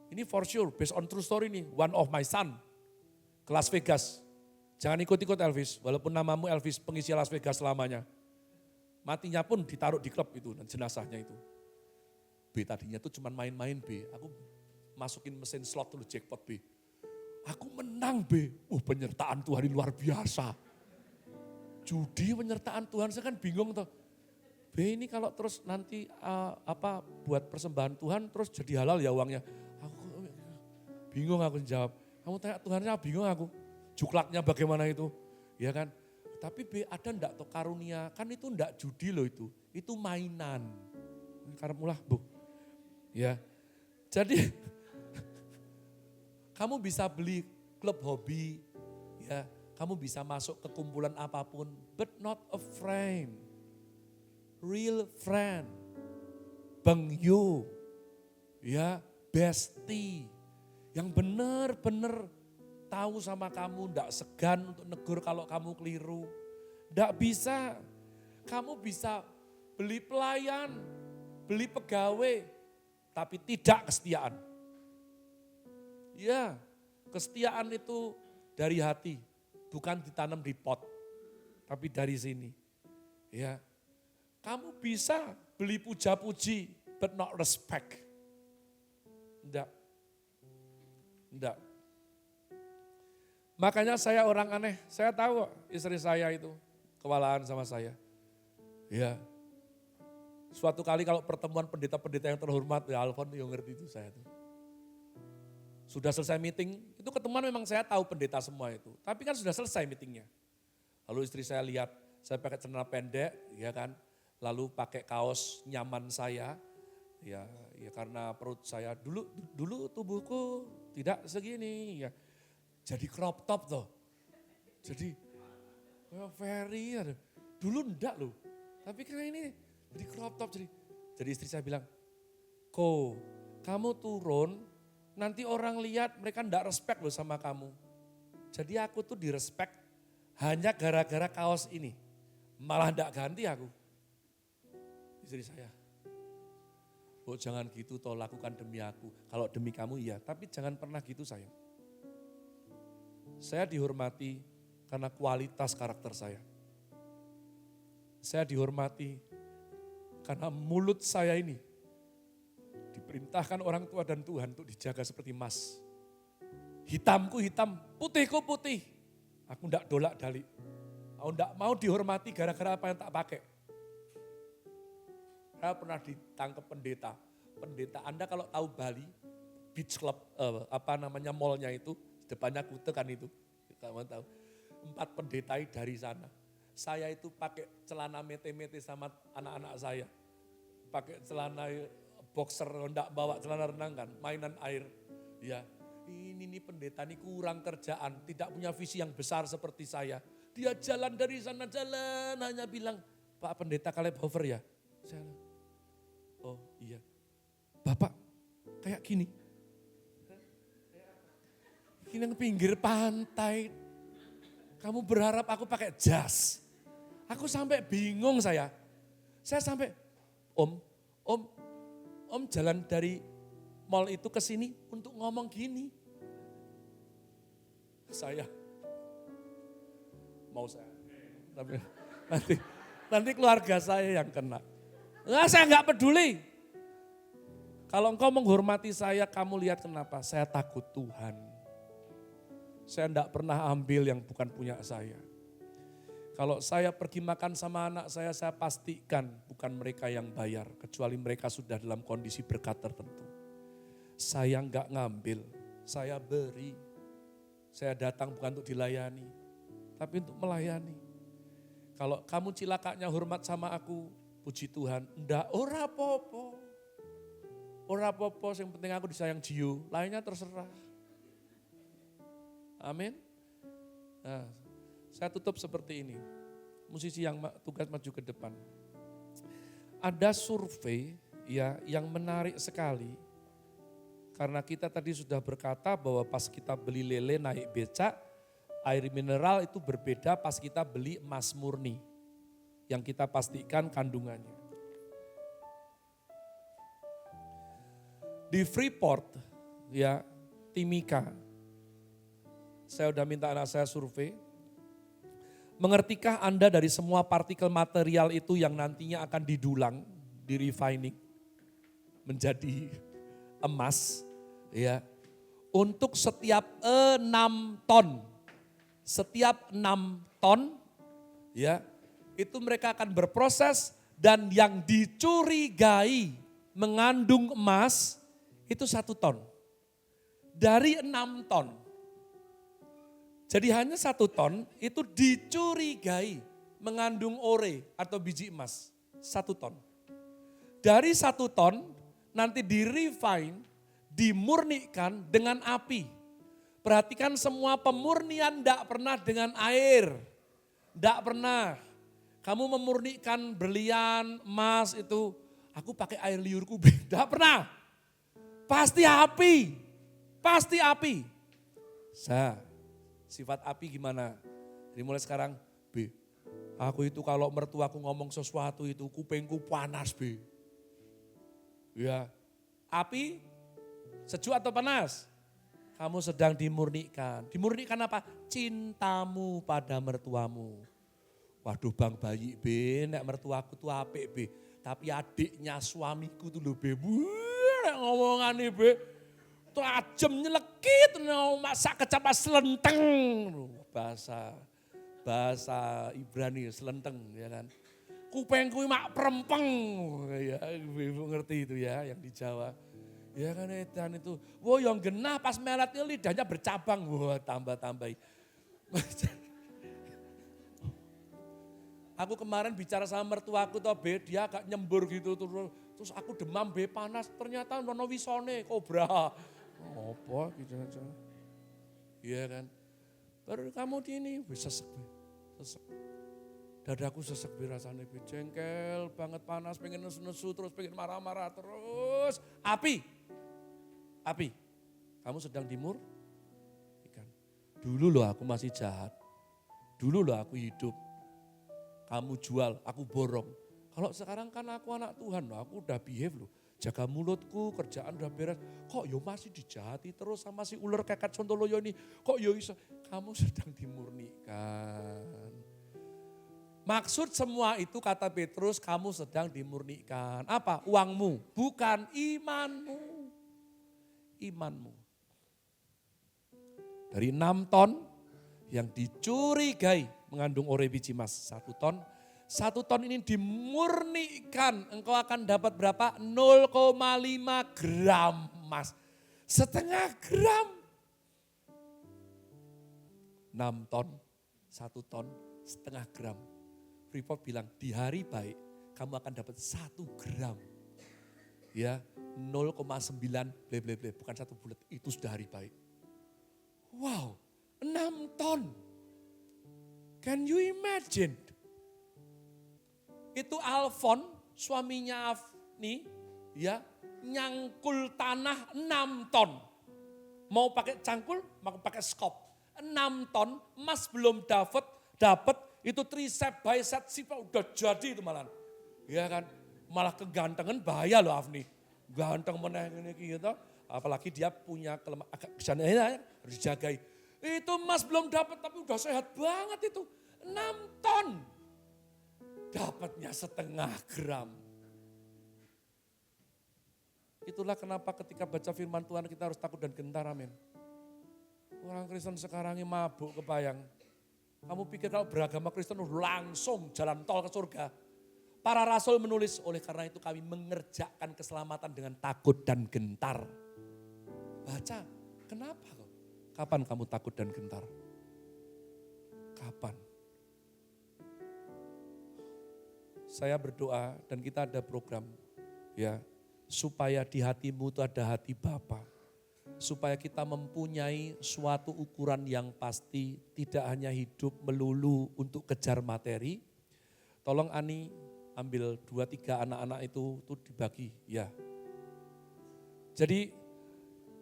Ini for sure, based on true story nih, one of my son ke Las Vegas. Jangan ikut-ikut Elvis, walaupun namamu Elvis pengisi Las Vegas selamanya. Matinya pun ditaruh di klub itu, dan jenazahnya itu. B tadinya tuh cuma main-main B, aku masukin mesin slot dulu jackpot B. Aku menang B, penyertaan Tuhan ini luar biasa. Judi penyertaan Tuhan, saya kan bingung tuh. B ini kalau terus nanti buat persembahan Tuhan terus jadi halal ya uangnya. Aku bingung aku jawab. Kamu tanya Tuhannya bingung aku. Juklaknya bagaimana itu? Ya kan? Tapi B ada enggak toh karunia? Kan itu enggak judi loh itu. Itu mainan. Karena Bu. Ya. Jadi kamu bisa beli klub hobi, ya. Kamu bisa masuk ke kumpulan apapun, but not a friend. Real friend. Bengyo. Ya, bestie. Yang benar-benar tahu sama kamu, ndak segan untuk negur kalau kamu keliru. Ndak bisa. Kamu bisa beli pelayan, beli pegawai, tapi tidak kesetiaan. Ya, kesetiaan itu dari hati, bukan ditanam di pot, tapi dari sini. Ya, kamu bisa beli puja-puji, but not respect. Enggak. Makanya saya orang aneh, saya tahu istri saya itu kewalahan sama saya. Ya, suatu kali kalau pertemuan pendeta-pendeta yang terhormat, ya Alfon yang ngerti itu saya tuh. Sudah selesai meeting, itu ketemuan memang saya tahu pendeta semua itu. Tapi kan sudah selesai meetingnya. Lalu istri saya lihat, saya pakai celana pendek, ya kan. Lalu pakai kaos nyaman saya, ya karena perut saya dulu tubuhku tidak segini, ya. Jadi crop top tuh. Jadi very, dulu enggak loh. Tapi karena ini jadi crop top, jadi istri saya bilang, kamu turun, nanti orang lihat mereka enggak respect loh sama kamu. Jadi aku tuh direspect hanya gara-gara kaos ini. Malah enggak ganti aku. Istri saya. Jangan gitu toh, lakukan demi aku. Kalau demi kamu iya, tapi jangan pernah gitu sayang. Saya dihormati karena kualitas karakter saya. Saya dihormati karena mulut saya ini diperintahkan orang tua dan Tuhan untuk dijaga seperti emas. Hitamku hitam, putihku putih. Aku enggak dolak-dalik. Aku enggak mau dihormati gara-gara apa yang tak pakai. Saya pernah ditangkap pendeta. Pendeta Anda kalau tahu Bali, beach club, mallnya itu, depannya Kute kan itu. Kamu tahu. 4 pendeta dari sana. Saya itu pakai celana mete-mete sama anak-anak saya. Pakai celana boxer, enggak bawa celana renang kan, mainan air. Ya, ini pendeta ini kurang kerjaan, tidak punya visi yang besar seperti saya. Dia jalan dari sana, jalan hanya bilang, Pak Pendeta Caleb Hofer ya? Saya, oh iya. Bapak kayak gini. Ini yang pinggir pantai. Kamu berharap aku pakai jas. Aku sampai bingung saya. Saya sampai, Om jalan dari mall itu ke sini untuk ngomong gini. Saya mau saya, tapi nanti keluarga saya yang kena. Nah, saya nggak peduli. Kalau engkau menghormati saya, kamu lihat kenapa? Saya takut Tuhan. Saya enggak pernah ambil yang bukan punya saya. Kalau saya pergi makan sama anak saya pastikan bukan mereka yang bayar. Kecuali mereka sudah dalam kondisi berkat tertentu. Saya enggak ngambil, saya beri. Saya datang bukan untuk dilayani, tapi untuk melayani. Kalau kamu cilakanya hormat sama aku, puji Tuhan. Enggak, ora popo. Ora apa-apa, yang penting aku disayang Jiu, lainnya terserah. Amin. Nah, saya tutup seperti ini. Musisi yang tugas maju ke depan. Ada survei ya yang menarik sekali. Karena kita tadi sudah berkata bahwa pas kita beli lele naik becak, air mineral itu berbeda pas kita beli emas murni. Yang kita pastikan kandungannya. Di Freeport, ya Timika, saya udah minta anak saya survei. Mengertikah Anda dari semua partikel material itu yang nantinya akan didulang, di refining, menjadi emas, ya, untuk setiap 6 ton, ya, itu mereka akan berproses dan yang dicurigai mengandung emas itu 1 ton. Dari 6 ton. Jadi hanya 1 ton itu dicurigai mengandung ore atau biji emas. 1 ton. Dari 1 ton nanti di-refine, dimurnikan dengan api. Perhatikan semua pemurnian tidak pernah dengan air. Tidak pernah. Kamu memurnikan berlian, emas itu, aku pakai air liurku, tidak pernah. Pasti api. Pasti api. Sifat api gimana? Jadi mulai sekarang, B, aku itu kalau mertuaku ngomong sesuatu itu kupingku panas, B. Ya, api sejuk atau panas? Kamu sedang dimurnikan. Dimurnikan apa? Cintamu pada mertuamu. Waduh Bang Bayi, B, nek mertuaku tuh apik, B. Tapi adiknya suamiku tuh lho, B. Nek ngomongan nih, B. Tajam nyelekit, masak kecapat selenteng. Bahasa Ibrani selenteng, ya kan. Kupengku mak perempeng, ya ibu ngerti itu ya yang di Jawa. Ya kan edan itu, wah yang genah pas melatnya lidahnya bercabang, wah tambah-tambahi. Aku kemarin bicara sama mertuaku toh, B, dia agak nyembur gitu, terus aku demam, B, panas, ternyata nono wisone, kobra. Apa gitu aja. Iya kan. Baru kamu di ini, sesek. Dadaku sesek rasanya, jengkel banget, panas, pengen nesu-nesu, terus pengen marah-marah, terus api. Kamu sedang timur? Ikan. Dulu loh aku masih jahat. Dulu loh aku hidup. Kamu jual, aku borong. Kalau sekarang kan aku anak Tuhan loh, aku udah behave loh. Jaga mulutku, kerjaan udah beres. Kok yo masih dijahati terus sama si ular keket Sontoloyo ini. Kok yo bisa? Kamu sedang dimurnikan. Maksud semua itu kata Petrus, kamu sedang dimurnikan. Apa? Uangmu, bukan imanmu. Imanmu. Dari 6 ton yang dicurigai mengandung ore biji emas 1 ton. 1 ton ini dimurnikan, engkau akan dapat berapa? 0,5 gram emas. Setengah gram. 6 ton, 1 ton, setengah gram. Freeport bilang di hari baik kamu akan dapat 1 gram. Ya, 0,9 ble, bukan 1 bulat, itu sudah hari baik. Wow, 6 ton. Can you imagine? Itu Alfon, suaminya Afni, ya, nyangkul tanah 6 ton. Mau pakai cangkul, mau pakai skop. 6 ton, emas belum dapat itu tricep, bicep, sipa udah jadi itu malah. Ya kan, malah kegantengan bahaya loh Afni. Ganteng meneh gitu, apalagi dia punya agak kesannya harus dijagai. Itu emas belum dapat tapi udah sehat banget itu. 6 ton. Dapatnya setengah gram. Itulah kenapa ketika baca firman Tuhan kita harus takut dan gentar, amin. Orang Kristen sekarang ini mabuk kebayang. Kamu pikir kalau beragama Kristen langsung jalan tol ke surga. Para rasul menulis, oleh karena itu kami mengerjakan keselamatan dengan takut dan gentar. Baca, kenapa kok? Kapan kamu takut dan gentar? Kapan? Saya berdoa dan kita ada program ya supaya di hatimu itu ada hati Bapa. Supaya kita mempunyai suatu ukuran yang pasti, tidak hanya hidup melulu untuk kejar materi. Tolong Ani ambil 2-3 anak-anak itu dibagi, ya. Jadi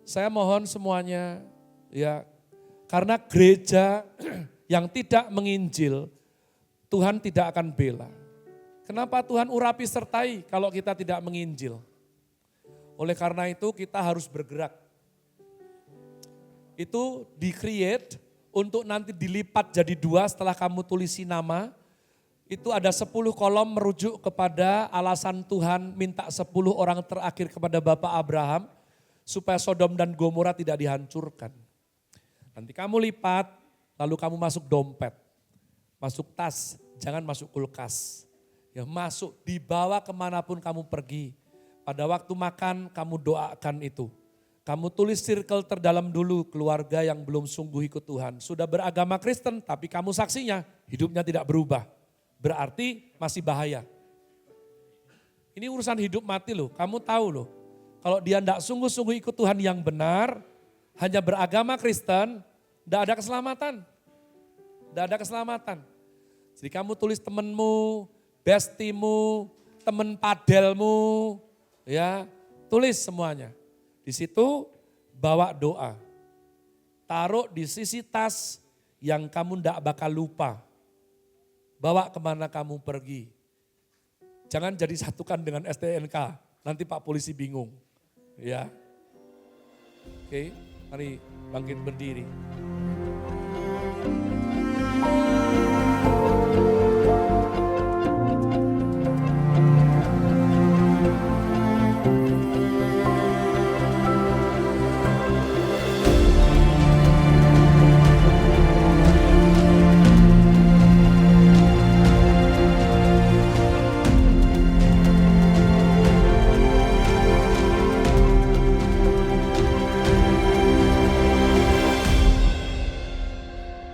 saya mohon semuanya, ya, karena gereja yang tidak menginjil, Tuhan tidak akan bela. Kenapa Tuhan urapi sertai kalau kita tidak menginjil? Oleh karena itu kita harus bergerak. Itu di-create untuk nanti dilipat jadi 2 setelah kamu tulisi nama. Itu ada 10 kolom merujuk kepada alasan Tuhan minta 10 orang terakhir kepada Bapak Abraham supaya Sodom dan Gomora tidak dihancurkan. Nanti kamu lipat, lalu kamu masuk dompet, masuk tas, jangan masuk kulkas. Ya masuk, dibawa kemanapun kamu pergi. Pada waktu makan kamu doakan itu. Kamu tulis circle terdalam dulu keluarga yang belum sungguh ikut Tuhan. Sudah beragama Kristen tapi kamu saksinya hidupnya tidak berubah. Berarti masih bahaya. Ini urusan hidup mati loh, kamu tahu loh. Kalau dia tidak sungguh-sungguh ikut Tuhan yang benar, hanya beragama Kristen, tidak ada keselamatan. Tidak ada keselamatan. Jadi kamu tulis temenmu, bestimu, temen padelmu, ya tulis semuanya. Di situ bawa doa. Taruh di sisi tas yang kamu tidak bakal lupa. Bawa kemana kamu pergi. Jangan jadi satukan dengan STNK, nanti Pak Polisi bingung. Ya. Oke, mari bangkit berdiri.